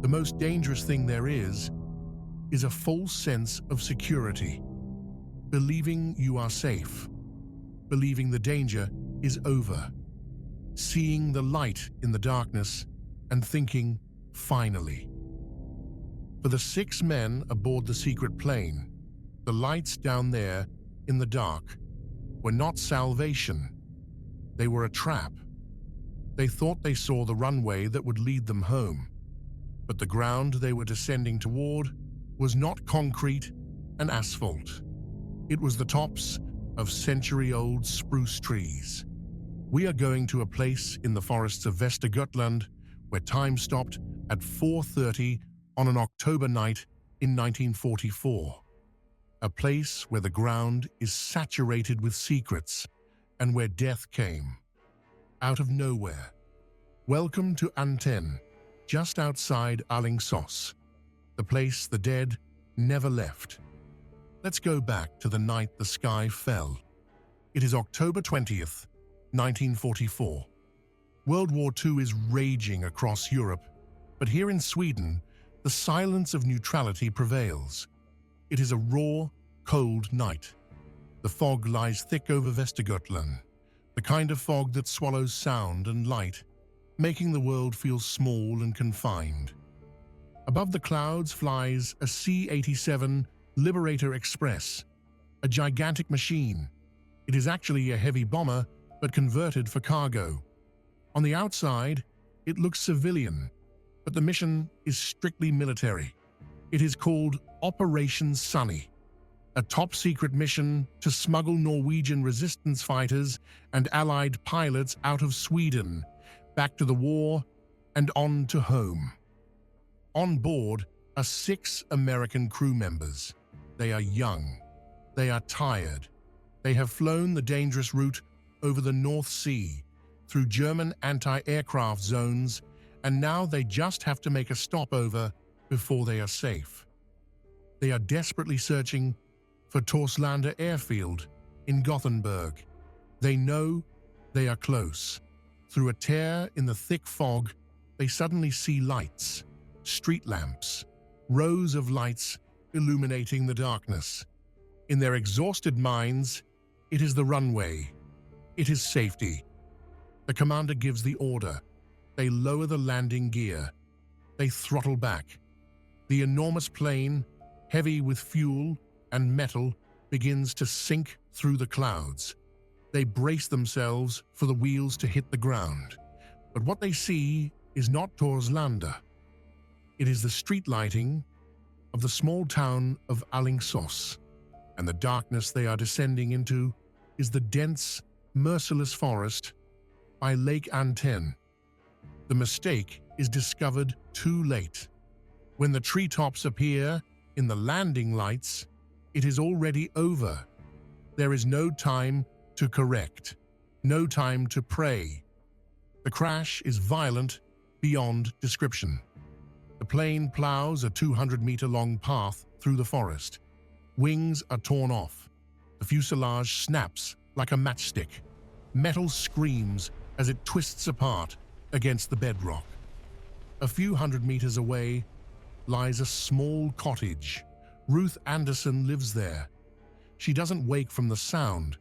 The most dangerous thing there is a false sense of security. Believing you are safe. Believing the danger is over. Seeing the light in the darkness and thinking, finally. For the 6 men aboard the secret plane, the lights down there in the dark were not salvation. They were a trap. They thought they saw the runway that would lead them home, but the ground they were descending toward was not concrete and asphalt. It was the tops of century-old spruce trees. We are going to a place in the forests of Västergötland where time stopped at 4:30 on an October night in 1944. A place where the ground is saturated with secrets and where death came out of nowhere. Welcome to Anten, just outside Alingsås, the place the dead never left. Let's go back to the night the sky fell. It is October 20th, 1944. World War II is raging across Europe, but here in Sweden, the silence of neutrality prevails. It is a raw, cold night. The fog lies thick over Västergötland, the kind of fog that swallows sound and light, making the world feel small and confined. Above the clouds flies a C-87 Liberator Express, a gigantic machine. It is actually a heavy bomber, but converted for cargo. On the outside, it looks civilian, but the mission is strictly military. It is called Operation Sonnie, a top-secret mission to smuggle Norwegian resistance fighters and Allied pilots out of Sweden, back to the war and on to home. On board are 6 American crew members. They are young. They are tired. They have flown the dangerous route over the North Sea, through German anti-aircraft zones, and now they just have to make a stopover before they are safe. They are desperately searching for Torslanda airfield in Gothenburg. They know they are close. Through a tear in the thick fog, they suddenly see lights, street lamps, rows of lights illuminating the darkness. In their exhausted minds, it is the runway. It is safety. The commander gives the order. They lower the landing gear. They throttle back. The enormous plane, heavy with fuel and metal, begins to sink through the clouds. They brace themselves for the wheels to hit the ground. But what they see is not Torslanda. It is the street lighting of the small town of Alingsås, and the darkness they are descending into is the dense, merciless forest by Lake Anten. The mistake is discovered too late. When the treetops appear in the landing lights, it is already over. There is no time to correct, no time to pray. The crash is violent beyond description. The plane plows a 200-meter-long path through the forest. Wings are torn off. The fuselage snaps like a matchstick. Metal screams as it twists apart against the bedrock. A few hundred meters away lies a small cottage. Ruth Anderson lives there. She doesn't wake from the sound,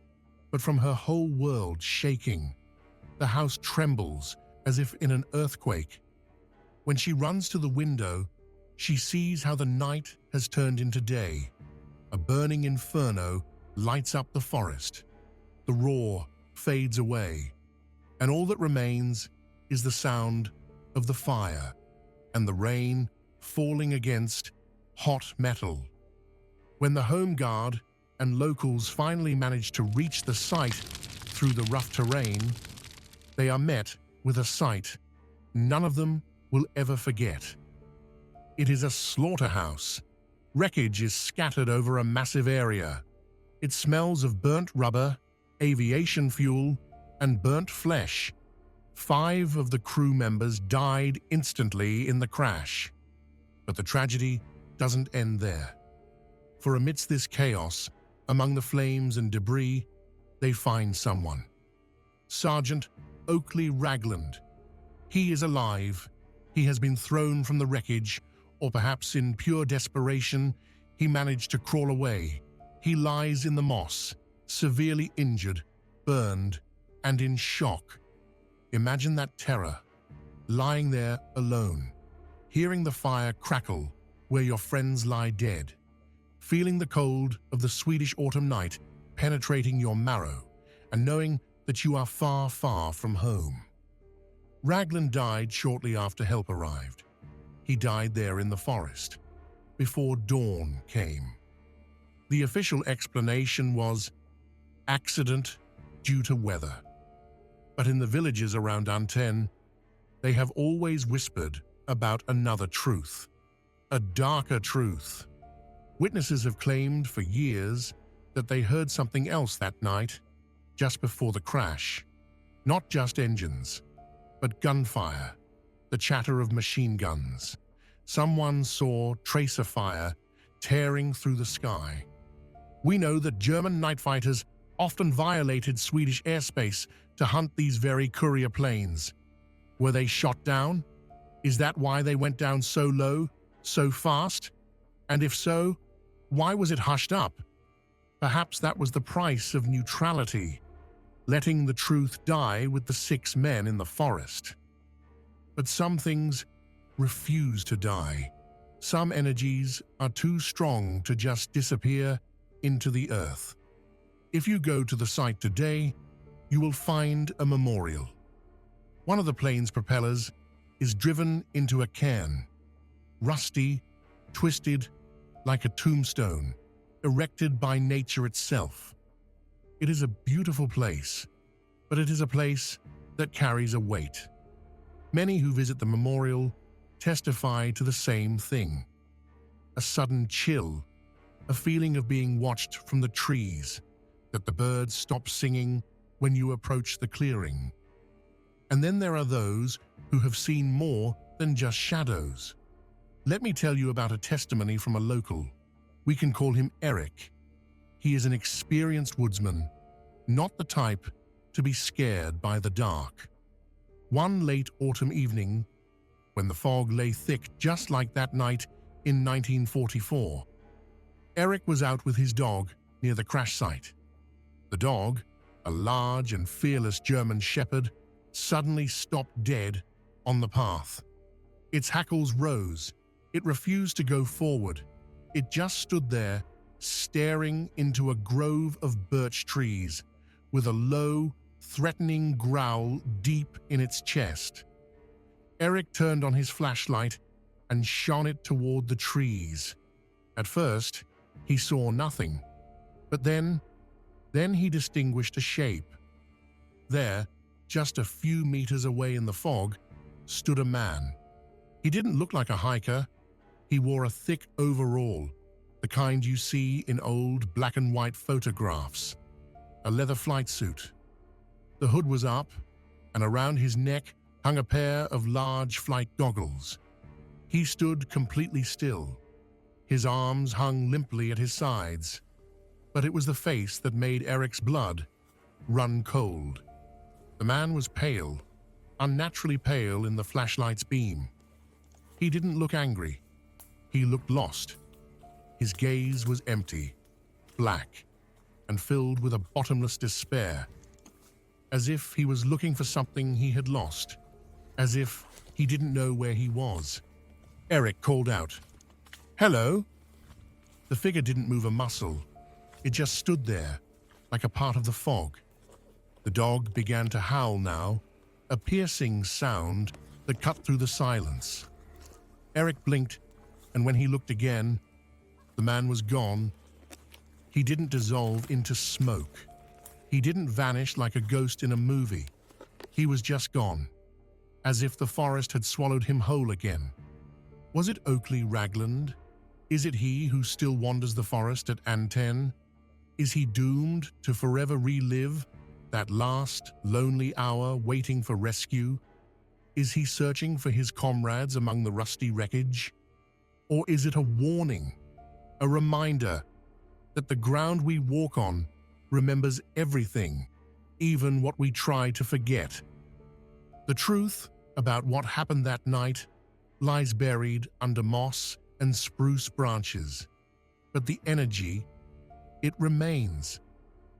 but from her whole world shaking. The house trembles as if in an earthquake. When she runs to the window, she sees how the night has turned into day. A burning inferno lights up the forest. The roar fades away, and all that remains is the sound of the fire and the rain falling against hot metal. When the Home Guard and locals finally manage to reach the site through the rough terrain, they are met with a sight none of them will ever forget. It is a slaughterhouse. Wreckage is scattered over a massive area. It smells of burnt rubber, aviation fuel, and burnt flesh. 5 of the crew members died instantly in the crash. But the tragedy doesn't end there. For amidst this chaos, among the flames and debris, they find someone. Sergeant Oakley Ragland. He is alive. He has been thrown from the wreckage, or perhaps in pure desperation, he managed to crawl away. He lies in the moss, severely injured, burned, and in shock. Imagine that terror, lying there alone, hearing the fire crackle where your friends lie dead, feeling the cold of the Swedish autumn night penetrating your marrow, and knowing that you are far, far from home. Raglan died shortly after help arrived. He died there in the forest, before dawn came. The official explanation was accident due to weather. But in the villages around Anten, they have always whispered about another truth, a darker truth. Witnesses have claimed for years that they heard something else that night, just before the crash. Not just engines, but gunfire, the chatter of machine guns. Someone saw tracer fire tearing through the sky. We know that German night fighters often violated Swedish airspace to hunt these very courier planes. Were they shot down? Is that why they went down so low, so fast? And if so, why was it hushed up? Perhaps that was the price of neutrality, letting the truth die with the 6 men in the forest. But some things refuse to die. Some energies are too strong to just disappear into the earth. If you go to the site today, you will find a memorial. One of the plane's propellers is driven into a cairn, rusty, twisted, like a tombstone, erected by nature itself. It is a beautiful place, but it is a place that carries a weight. Many who visit the memorial testify to the same thing. A sudden chill, a feeling of being watched from the trees, that the birds stop singing when you approach the clearing. And then there are those who have seen more than just shadows. Let me tell you about a testimony from a local. We can call him Eric. He is an experienced woodsman, not the type to be scared by the dark. One late autumn evening, when the fog lay thick just like that night in 1944, Eric was out with his dog near the crash site. The dog, a large and fearless German shepherd, suddenly stopped dead on the path. Its hackles rose. It refused to go forward. It just stood there, staring into a grove of birch trees, with a low, threatening growl deep in its chest. Eric turned on his flashlight and shone it toward the trees. At first, he saw nothing, but then he distinguished a shape. There, just a few meters away in the fog, stood a man. He didn't look like a hiker. He wore a thick overall, the kind you see in old black and white photographs, a leather flight suit. The hood was up, and around his neck hung a pair of large flight goggles. He stood completely still. His arms hung limply at his sides, but it was the face that made Eric's blood run cold. The man was pale, unnaturally pale in the flashlight's beam. He didn't look angry. He looked lost. His gaze was empty, black, and filled with a bottomless despair, as if he was looking for something he had lost, as if he didn't know where he was. Eric called out, "Hello?" The figure didn't move a muscle. It just stood there, like a part of the fog. The dog began to howl now, a piercing sound that cut through the silence. Eric blinked, and when he looked again, the man was gone. He didn't dissolve into smoke. He didn't vanish like a ghost in a movie. He was just gone, as if the forest had swallowed him whole again. Was it Oakley Ragland? Is it he who still wanders the forest at Anten? Is he doomed to forever relive that last, lonely hour waiting for rescue? Is he searching for his comrades among the rusty wreckage? Or is it a warning, a reminder that the ground we walk on remembers everything, even what we try to forget? The truth about what happened that night lies buried under moss and spruce branches, but the energy, it remains.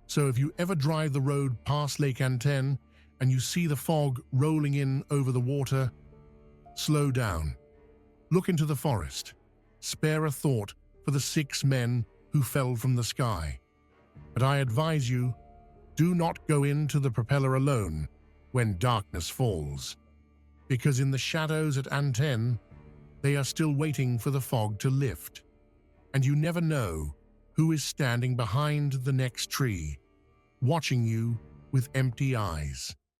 So if you ever drive the road past Lake Anten and you see the fog rolling in over the water, slow down. Look into the forest. Spare a thought for the 6 men who fell from the sky. But I advise you, do not go into the propeller alone when darkness falls, because in the shadows at Anten, they are still waiting for the fog to lift. And you never know who is standing behind the next tree, watching you with empty eyes.